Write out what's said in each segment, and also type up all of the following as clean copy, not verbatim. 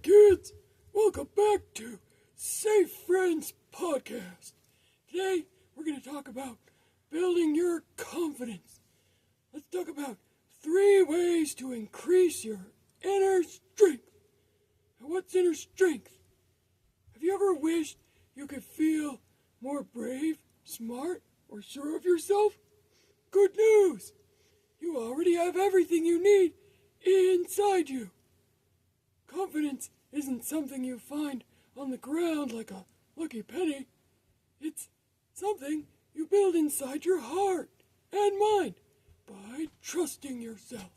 kids, welcome back to Safe Friends Podcast. Today, we're going to talk about building your confidence. Let's talk about 3 ways to increase your inner strength. And what's inner strength? Have you ever wished you could feel more brave, smart, or sure of yourself? Good news! You already have everything you need inside you. Confidence isn't something you find on the ground like a lucky penny. It's something you build inside your heart and mind by trusting yourself.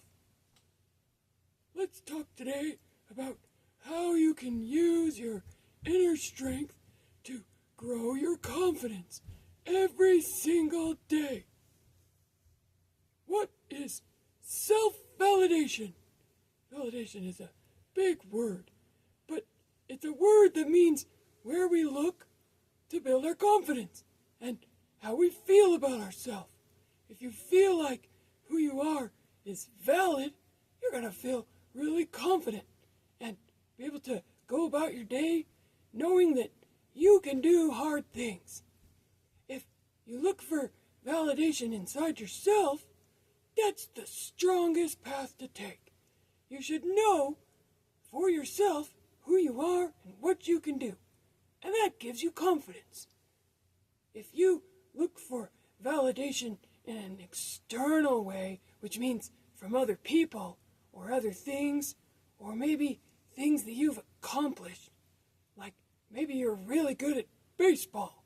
Let's talk today about how you can use your inner strength to grow your confidence every single day. What is self-validation? Validation is a big word, but it's a word that means where we look to build our confidence and how we feel about ourselves. If you feel like who you are is valid, you're going to feel really confident and be able to go about your day knowing that you can do hard things. If you look for validation inside yourself, that's the strongest path to take. You should know for yourself who you are and what you can do. And that gives you confidence. If you look for validation in an external way, which means from other people or other things, or maybe things that you've accomplished, like maybe you're really good at baseball.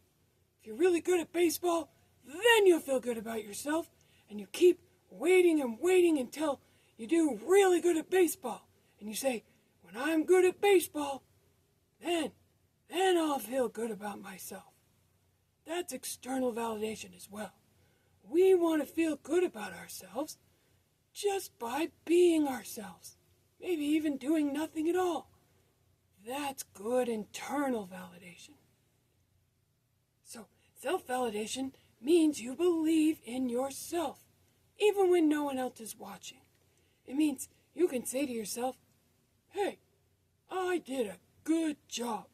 If you're really good at baseball, then you'll feel good about yourself, and you keep waiting and waiting until you do really good at baseball. And you say, when I'm good at baseball, then I'll feel good about myself. That's external validation as well. We want to feel good about ourselves just by being ourselves. Maybe even doing nothing at all. That's good internal validation. So, self-validation means you believe in yourself, even when no one else is watching. It means you can say to yourself, hey, I did a good job.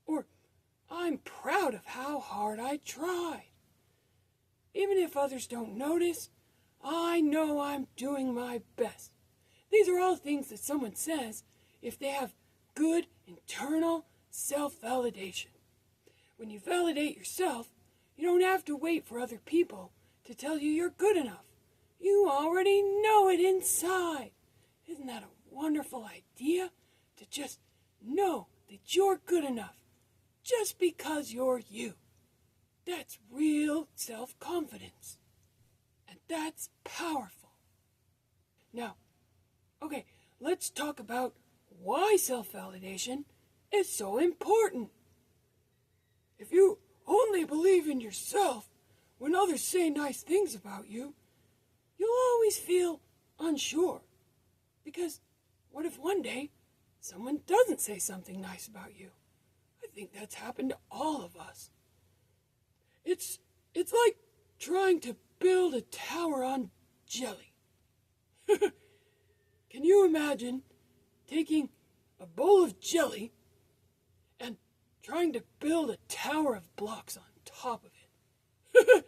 Or, I'm proud of how hard I tried. Even if others don't notice, I know I'm doing my best. These are all things that someone says if they have good internal self-validation. When you validate yourself, you don't have to wait for other people to tell you you're good enough. You already know it inside. Isn't that a wonderful idea? To just know that you're good enough just because you're you. That's real self-confidence. And that's powerful. Now, okay, let's talk about why self-validation is so important. If you only believe in yourself when others say nice things about you, you'll always feel unsure. Because what if one day someone doesn't say something nice about you? I think that's happened to all of us. It's like trying to build a tower on jelly. Can you imagine taking a bowl of jelly and trying to build a tower of blocks on top of it?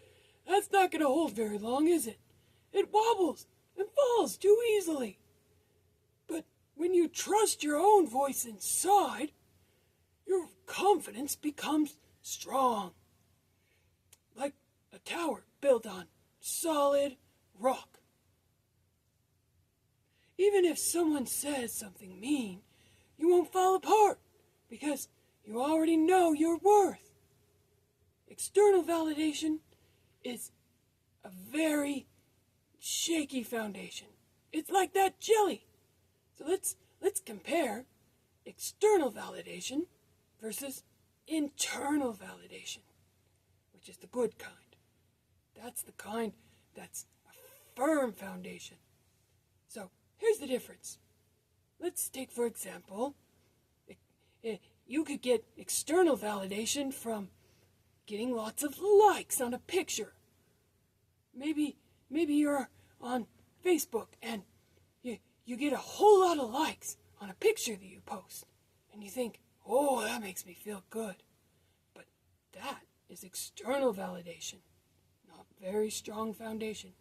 That's not going to hold very long, is it? It wobbles and falls too easily. But when you trust your own voice inside, your confidence becomes strong. Like a tower built on solid rock. Even if someone says something mean, you won't fall apart because you already know your worth. External validation is a very shaky foundation. It's like that jelly. So let's compare external validation versus internal validation, which is the good kind. That's the kind that's a firm foundation. So here's the difference. Let's take, for example, you could get external validation from getting lots of likes on a picture. Maybe you're on Facebook and you get a whole lot of likes on a picture that you post. and you think, oh, that makes me feel good. But that is external validation, not very strong foundation.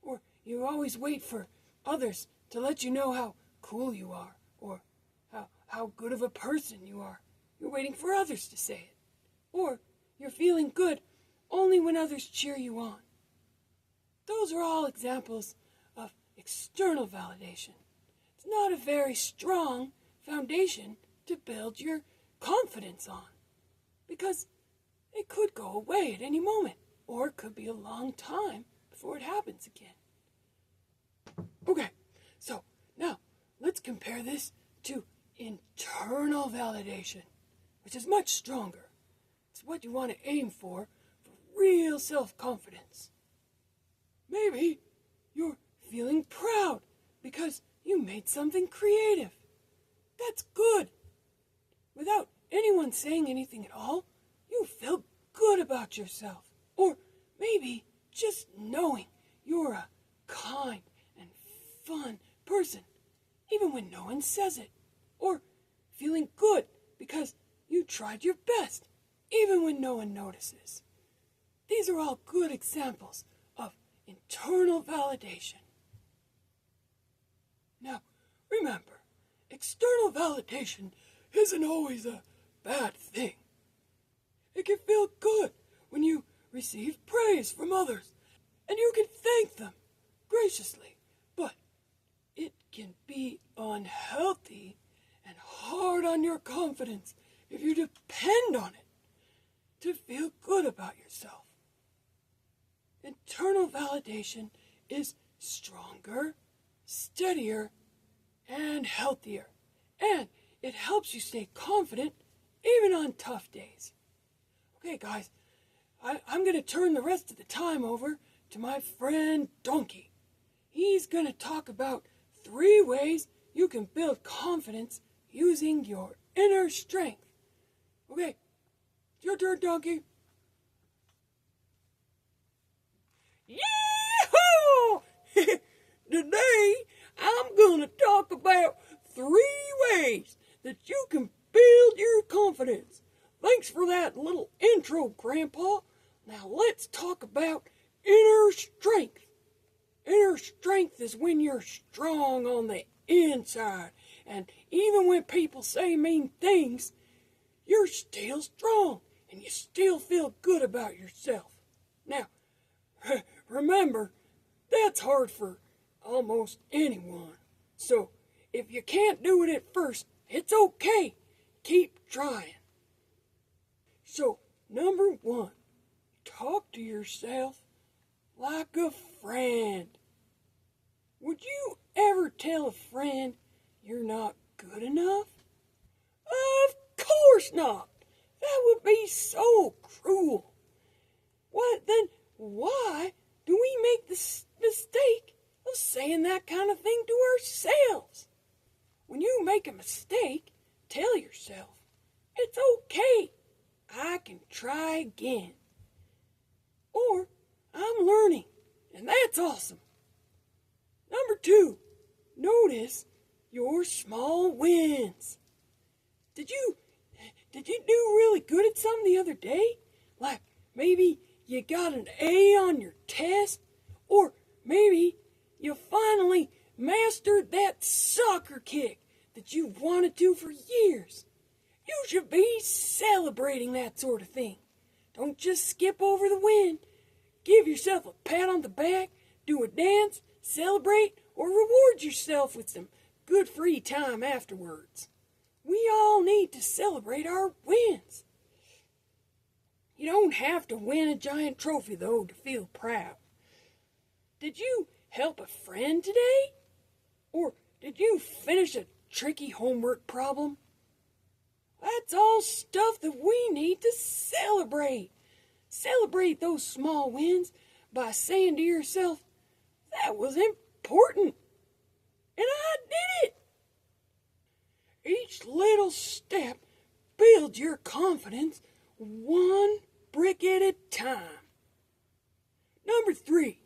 Or you always wait for others to let you know how cool you are, or how good of a person you are. You're waiting for others to say it. Or you're feeling good only when others cheer you on. Those are all examples of external validation. It's not a very strong foundation to build your confidence on, because it could go away at any moment, or it could be a long time before it happens again. Okay, so now let's compare this to internal validation, which is much stronger. It's what you want to aim for real self-confidence. Maybe you're feeling proud because you made something creative. That's good. Without anyone saying anything at all, you feel good about yourself. Or maybe just knowing you're a kind and fun person, even when no one says it. Or feeling good because you tried your best, even when no one notices. These are all good examples of internal validation. Now, remember, external validation isn't always a bad thing. It can feel good when you receive praise from others, and you can thank them graciously. But it can be unhealthy and hard on your confidence if you depend on it to feel good about yourself. Internal validation is stronger, steadier, and healthier. And it helps you stay confident even on tough days. Okay, guys, I'm going to turn the rest of the time over to my friend Donkey. He's going to talk about 3 ways you can build confidence using your inner strength. Okay, it's your turn, Donkey. Yee-haw! Today, I'm going to talk about 3 ways that you can build your confidence. Thanks for that little intro, Grandpa. Now let's talk about inner strength. Inner strength is when you're strong on the inside. And even when people say mean things, you're still strong and you still feel good about yourself. Now, remember, that's hard for almost anyone. So, if you can't do it at first, it's okay. Keep trying. So, number 1, talk to yourself like a friend. Would you ever tell a friend you're not good enough? Of course not. That would be so cruel. Then why do we make the mistake of saying that kind of thing to ourselves? When you make a mistake, tell yourself, it's okay. I can try again. Or, I'm learning, and that's awesome. Number 2, notice your small wins. Did you do really good at something the other day? Like maybe you got an A on your test, or maybe you finally mastered that soccer kick that you've wanted to for years. You should be celebrating that sort of thing. Don't just skip over the win. Give yourself a pat on the back, do a dance, celebrate, or reward yourself with some good free time afterwards. We all need to celebrate our wins. You don't have to win a giant trophy, though, to feel proud. Did you help a friend today? Or did you finish a tricky homework problem? That's all stuff that we need to celebrate. Celebrate those small wins by saying to yourself, that was important, and I did it. Each little step builds your confidence one brick at a time. Number 3,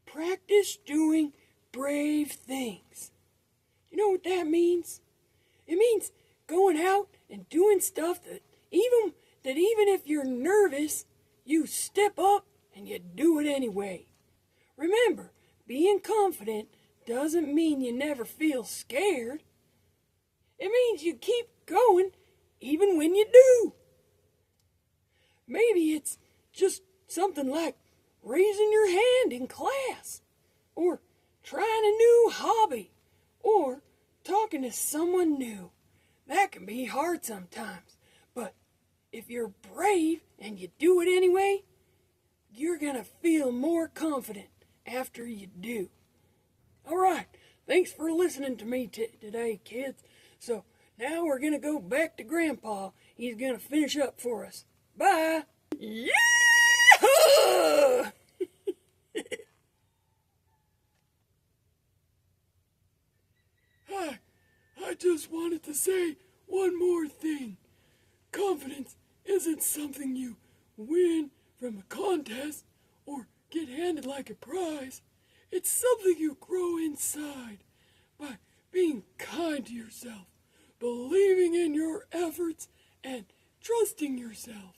practice doing brave things. You know what that means? It means going out and doing stuff that even if you're nervous, you step up and you do it anyway. Remember, being confident doesn't mean you never feel scared. It means you keep going even when you do. Maybe it's just something like raising your hand in class, or trying a new hobby, or talking to someone new. That can be hard sometimes, but if you're brave and you do it anyway, you're gonna feel more confident after you do. All right, thanks for listening to me today, kids. So now we're gonna go back to Grandpa. He's gonna finish up for us. Bye. Yeah! Hi, I just wanted to say one more thing. Confidence isn't something you win from a contest or get handed like a prize. It's something you grow inside by being kind to yourself, believing in your efforts, and trusting yourself.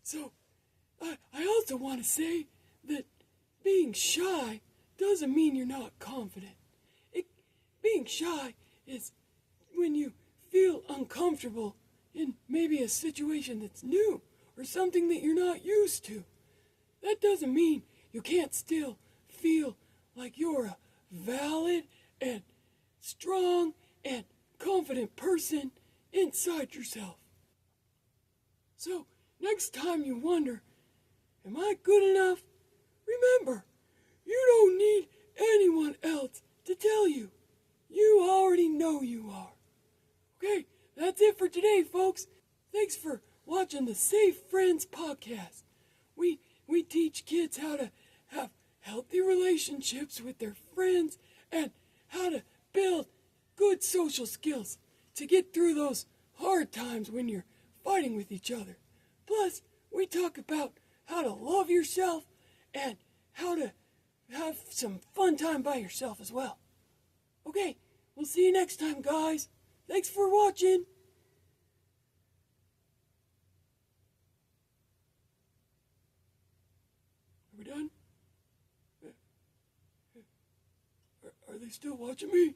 So, I also want to say that being shy doesn't mean you're not confident. Being shy is when you feel uncomfortable in maybe a situation that's new or something that you're not used to. That doesn't mean you can't still feel like you're a valid and strong and confident person inside yourself. So, next time you wonder, am I good enough? Remember, you don't need anyone else to tell you. You already know you are. Okay, that's it for today, folks. Thanks for watching the Safe Friends podcast. We teach kids how to have healthy relationships with their friends and how to build good social skills to get through those hard times when you're fighting with each other. Plus, we talk about how to love yourself and how to have some fun time by yourself as well. Okay, we'll see you next time, guys. Thanks for watching. Are we done? Are they still watching me?